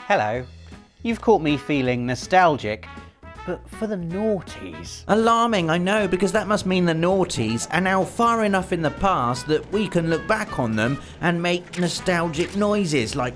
Hello. You've caught me feeling nostalgic, but for the noughties. Alarming, I know, because that must mean the noughties are now far enough in the past that we can look back on them and make nostalgic noises like,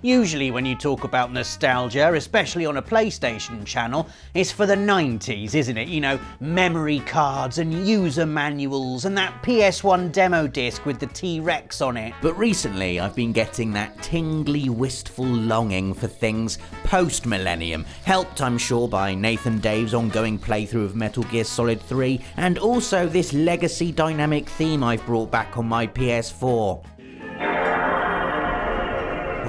Usually when you talk about nostalgia, especially on a PlayStation channel, it's for the 90s, isn't it? You know, memory cards and user manuals and that PS1 demo disc with the T-Rex on it. But recently I've been getting that tingly, wistful longing for things post-millennium, helped I'm sure by Nathan Dave's ongoing playthrough of Metal Gear Solid 3 and also this legacy dynamic theme I've brought back on my PS4.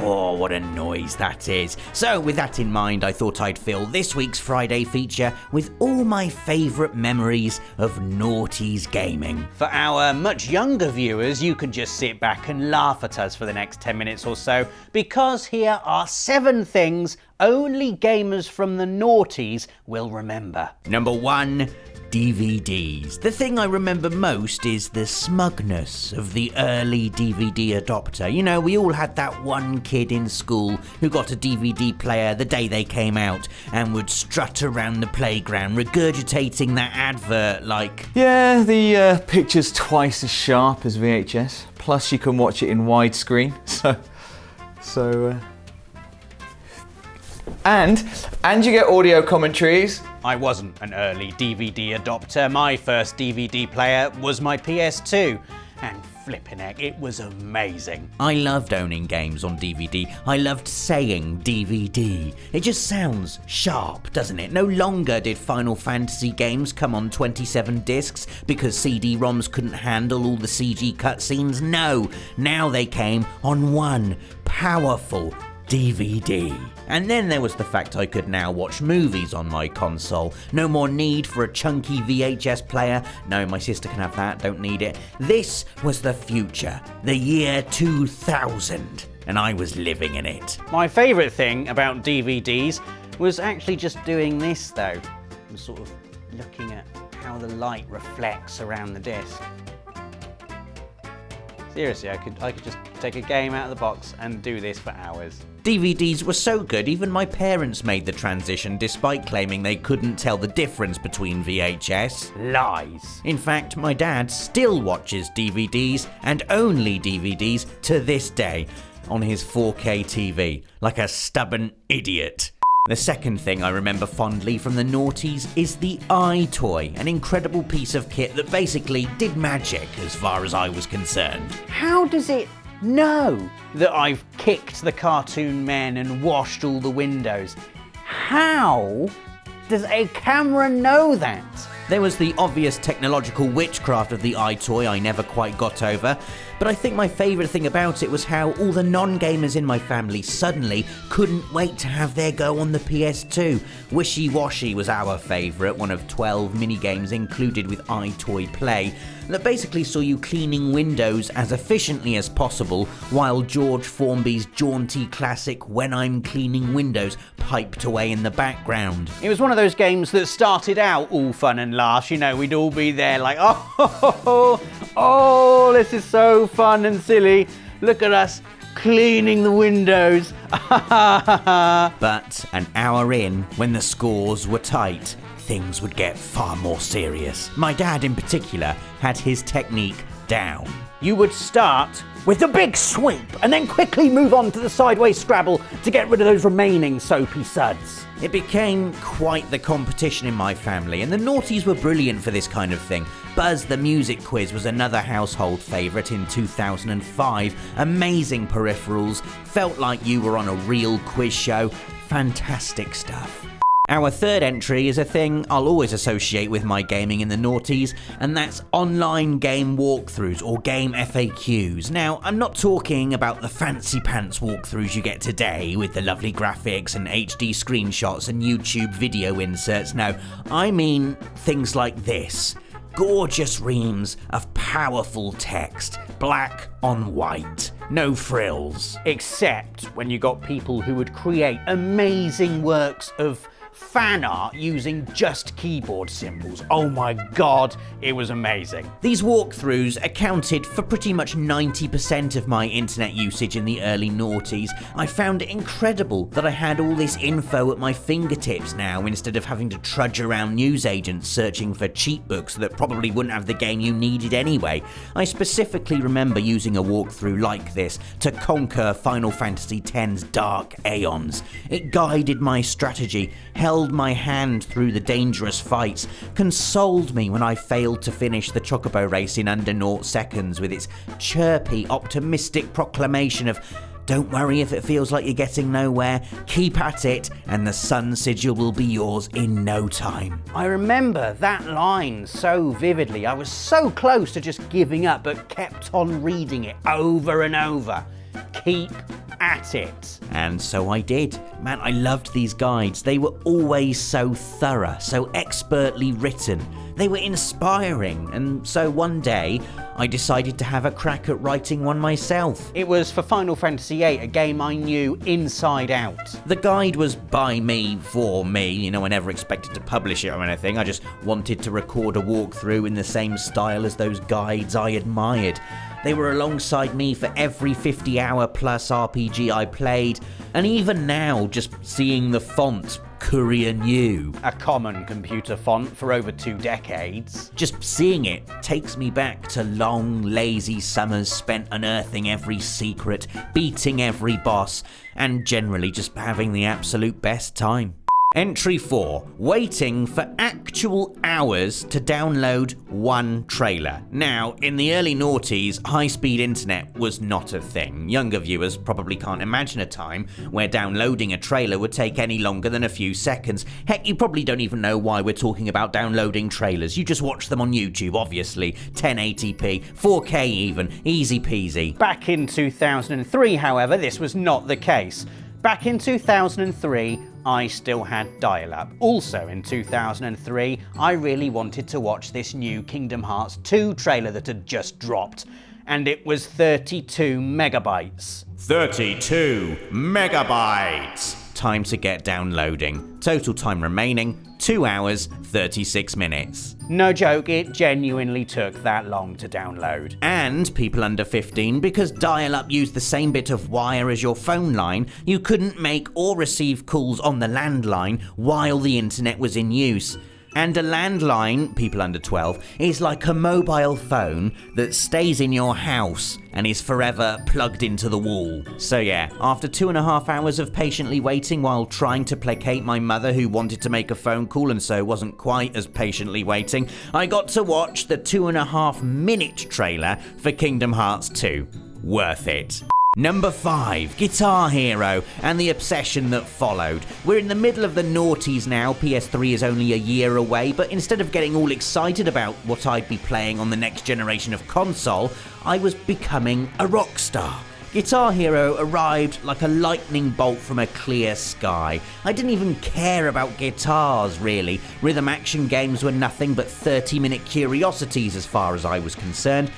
Oh, what a noise that is. So with that in mind, I thought I'd fill this week's Friday feature with all my favourite memories of noughties gaming. For our much younger viewers, you can just sit back and laugh at us for the next 10 minutes or so, because here are 7 things only gamers from the noughties will remember. Number 1. DVDs. The thing I remember most is the smugness of the early DVD adopter. You know, we all had that one kid in school who got a DVD player the day they came out and would strut around the playground regurgitating that advert like, yeah, the picture's twice as sharp as VHS, plus you can watch it in widescreen, and you get audio commentaries. I wasn't an early DVD adopter. My first DVD player was my PS2, and flippin' heck, it was amazing. I loved owning games on DVD. I loved saying DVD. It just sounds sharp, doesn't it? No longer did Final Fantasy games come on 27 discs because CD-ROMs couldn't handle all the CG cutscenes. No, now they came on one powerful DVD. And then there was the fact I could now watch movies on my console. No more need for a chunky VHS player. No, my sister can have that, don't need it. This was the future, the year 2000, and I was living in it. My favourite thing about DVDs was actually just doing this though, and sort of looking at how the light reflects around the disc. Seriously, I could just take a game out of the box and do this for hours. DVDs were so good, even my parents made the transition despite claiming they couldn't tell the difference between VHS. Lies. In fact, my dad still watches DVDs and only DVDs to this day on his 4K TV, like a stubborn idiot. The second thing I remember fondly from the noughties is the IToy, an incredible piece of kit that basically did magic as far as I was concerned. How does it know that I've kicked the cartoon men and washed all the windows? How does a camera know that? There was the obvious technological witchcraft of the IToy I never quite got over, but I think my favourite thing about it was how all the non-gamers in my family suddenly couldn't wait to have their go on the PS2. Wishy Washy was our favourite, one of 12 minigames included with IToy Play, that basically saw you cleaning windows as efficiently as possible while George Formby's jaunty classic When I'm Cleaning Windows piped away in the background. It was one of those games that started out all fun and laughs, you know, we'd all be there like, oh, this is so fun and silly, look at us cleaning the windows. But an hour in, when the scores were tight, things would get far more serious. My dad in particular had his technique down. You would start with the big sweep and then quickly move on to the sideways Scrabble to get rid of those remaining soapy suds. It became quite the competition in my family, and the noughties were brilliant for this kind of thing. Buzz the Music Quiz was another household favourite in 2005. Amazing peripherals, felt like you were on a real quiz show. Fantastic stuff. Our third entry is a thing I'll always associate with my gaming in the noughties, and that's online game walkthroughs or game FAQs. Now, I'm not talking about the fancy pants walkthroughs you get today with the lovely graphics and HD screenshots and YouTube video inserts. No, I mean things like this. Gorgeous reams of powerful text, black on white, no frills. Except when you got people who would create amazing works of fan art using just keyboard symbols. Oh my god, it was amazing. These walkthroughs accounted for pretty much 90% of my internet usage in the early noughties. I found it incredible that I had all this info at my fingertips now instead of having to trudge around newsagents searching for cheat books that probably wouldn't have the game you needed anyway. I specifically remember using a walkthrough like this to conquer Final Fantasy X's dark aeons. It guided my strategy, held my hand through the dangerous fights, consoled me when I failed to finish the Chocobo race in under 0 seconds with its chirpy, optimistic proclamation of "Don't worry if it feels like you're getting nowhere, keep at it and the sun sigil will be yours in no time." I remember that line so vividly. I was so close to just giving up, but kept on reading it over and over. Keep at it. And so I did. Man, I loved these guides. They were always so thorough, so expertly written. They were inspiring, and so one day I decided to have a crack at writing one myself. It was for Final Fantasy VIII, a game I knew inside out. The guide was by me, for me, I never expected to publish it or anything. I just wanted to record a walkthrough in the same style as those guides I admired. They were alongside me for every 50-hour plus RPG I played, and even now, just seeing the font Courier New, a common computer font for over 2 decades. Just seeing it takes me back to long, lazy summers spent unearthing every secret, beating every boss, and generally just having the absolute best time. Entry 4. Waiting for actual hours to download one trailer. Now, in the early noughties, high-speed internet was not a thing. Younger viewers probably can't imagine a time where downloading a trailer would take any longer than a few seconds. Heck, you probably don't even know why we're talking about downloading trailers. You just watch them on YouTube, obviously. 1080p, 4K even, easy peasy. Back in 2003, however, this was not the case. Back in 2003, I still had dial-up. Also in 2003, I really wanted to watch this new Kingdom Hearts 2 trailer that had just dropped, and it was 32 megabytes. 32 megabytes! Time to get downloading. Total time remaining, 2 hours, 36 minutes. No joke, it genuinely took that long to download. And people under 15, because dial-up used the same bit of wire as your phone line, you couldn't make or receive calls on the landline while the internet was in use. And a landline, people under 12, is like a mobile phone that stays in your house and is forever plugged into the wall. So yeah, after 2.5 hours of patiently waiting while trying to placate my mother who wanted to make a phone call and so wasn't quite as patiently waiting, I got to watch the 2.5-minute trailer for Kingdom Hearts 2. Worth it. Number 5, Guitar Hero, and the obsession that followed. We're in the middle of the noughties now, PS3 is only a year away, but instead of getting all excited about what I'd be playing on the next generation of console, I was becoming a rock star. Guitar Hero arrived like a lightning bolt from a clear sky. I didn't even care about guitars, really. Rhythm action games were nothing but 30-minute curiosities as far as I was concerned.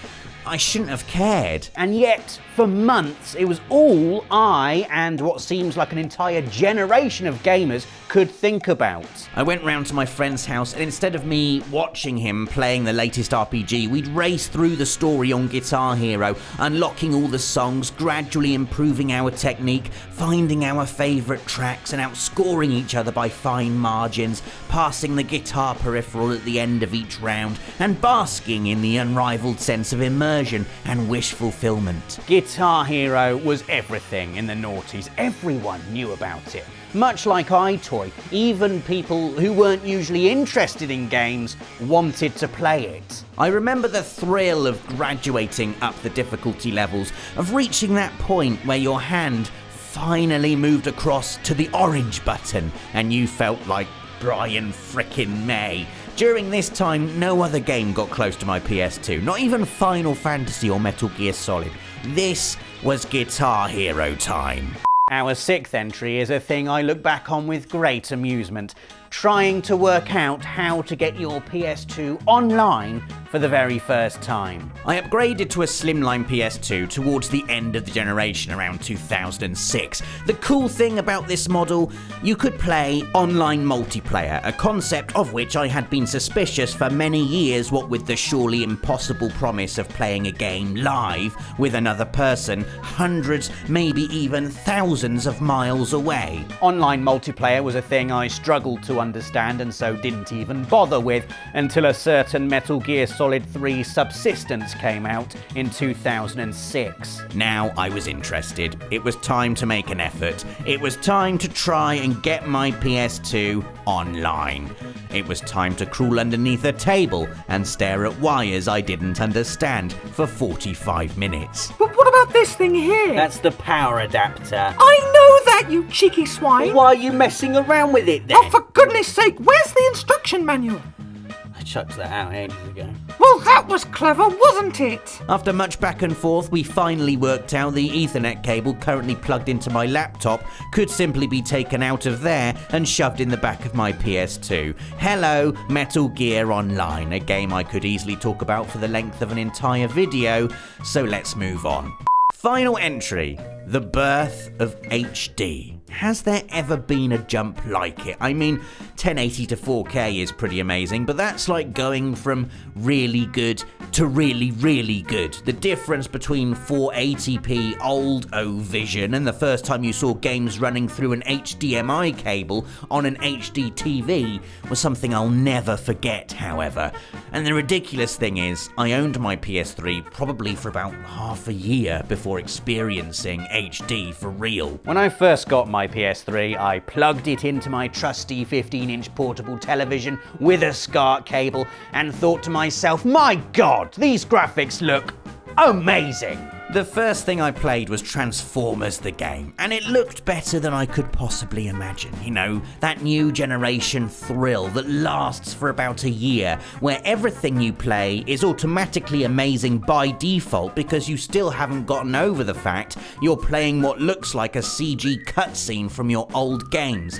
I shouldn't have cared. And yet, for months, it was all I and what seems like an entire generation of gamers could think about. I went round to my friend's house, and instead of me watching him playing the latest RPG, we'd race through the story on Guitar Hero, unlocking all the songs, gradually improving our technique, finding our favourite tracks, and outscoring each other by fine margins, passing the guitar peripheral at the end of each round, and basking in the unrivaled sense of immersion and wish fulfillment. Guitar Hero was everything in the noughties. Everyone knew about it. Much like IToy, even people who weren't usually interested in games wanted to play it. I remember the thrill of graduating up the difficulty levels, of reaching that point where your hand finally moved across to the orange button and you felt like Brian frickin' May. During this time, no other game got close to my PS2, not even Final Fantasy or Metal Gear Solid. This was Guitar Hero time. Our 6th entry is a thing I look back on with great amusement. trying to work out how to get your PS2 online for the very first time. I upgraded to a slimline PS2 towards the end of the generation around 2006. The cool thing about this model, you could play online multiplayer, a concept of which I had been suspicious for many years, what with the surely impossible promise of playing a game live with another person hundreds, maybe even thousands of miles away. Online multiplayer was a thing I struggled to understand and so didn't even bother with until a certain Metal Gear Solid 3 Subsistence came out in 2006. Now I was interested. It was time to make an effort. It was time to try and get my PS2 online. It was time to crawl underneath a table and stare at wires I didn't understand for 45 minutes. But what about this thing here? That's the power adapter. I know that, you cheeky swine! Why are you messing around with it then? Oh, for goodness sake, where's the instruction manual? I chucked that out ages ago. Well, that was clever, wasn't it? After much back and forth, we finally worked out the Ethernet cable currently plugged into my laptop could simply be taken out of there and shoved in the back of my PS2. Hello, Metal Gear Online, a game I could easily talk about for the length of an entire video, so let's move on. Final entry, the birth of HD. Has there ever been a jump like it? I mean, 1080 to 4K is pretty amazing, but that's like going from really good to really, really good. The difference between 480p old O-Vision and the first time you saw games running through an HDMI cable on an HD TV was something I'll never forget, however. And the ridiculous thing is, I owned my PS3 probably for about half a year before experiencing HD for real. When I first got my PS3, I plugged it into my trusty 15-inch portable television with a SCART cable and thought to myself, my God, these graphics look amazing. The first thing I played was Transformers the game, and it looked better than I could possibly imagine. You know, that new generation thrill that lasts for about a year, where everything you play is automatically amazing by default because you still haven't gotten over the fact you're playing what looks like a CG cutscene from your old games.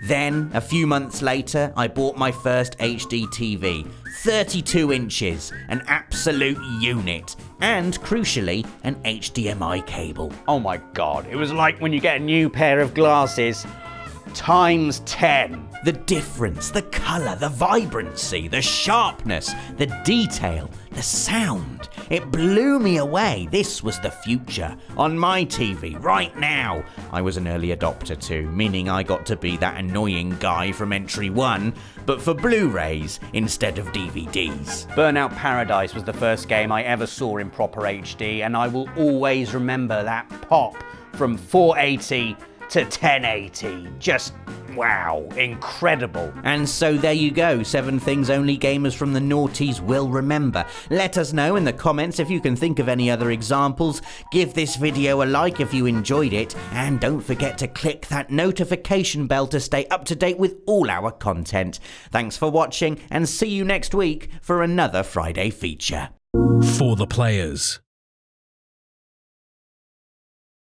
Then, a few months later, I bought my first HD TV. 32 inches, an absolute unit, and crucially, an HDMI cable. Oh my God, it was like when you get a new pair of glasses times 10. The difference, the colour, the vibrancy, the sharpness, the detail, the sound. It blew me away. This was the future. On my TV, right now. I was an early adopter too, meaning I got to be that annoying guy from entry 1, but for Blu-rays instead of DVDs. Burnout Paradise was the first game I ever saw in proper HD, and I will always remember that pop from 480 to 1080. Just wow, incredible. And so there you go, 7 things only gamers from the noughties will remember. Let us know in the comments if you can think of any other examples. Give this video a like if you enjoyed it, and don't forget to click that notification bell to stay up to date with all our content. Thanks for watching, and see you next week for another Friday feature. For the players.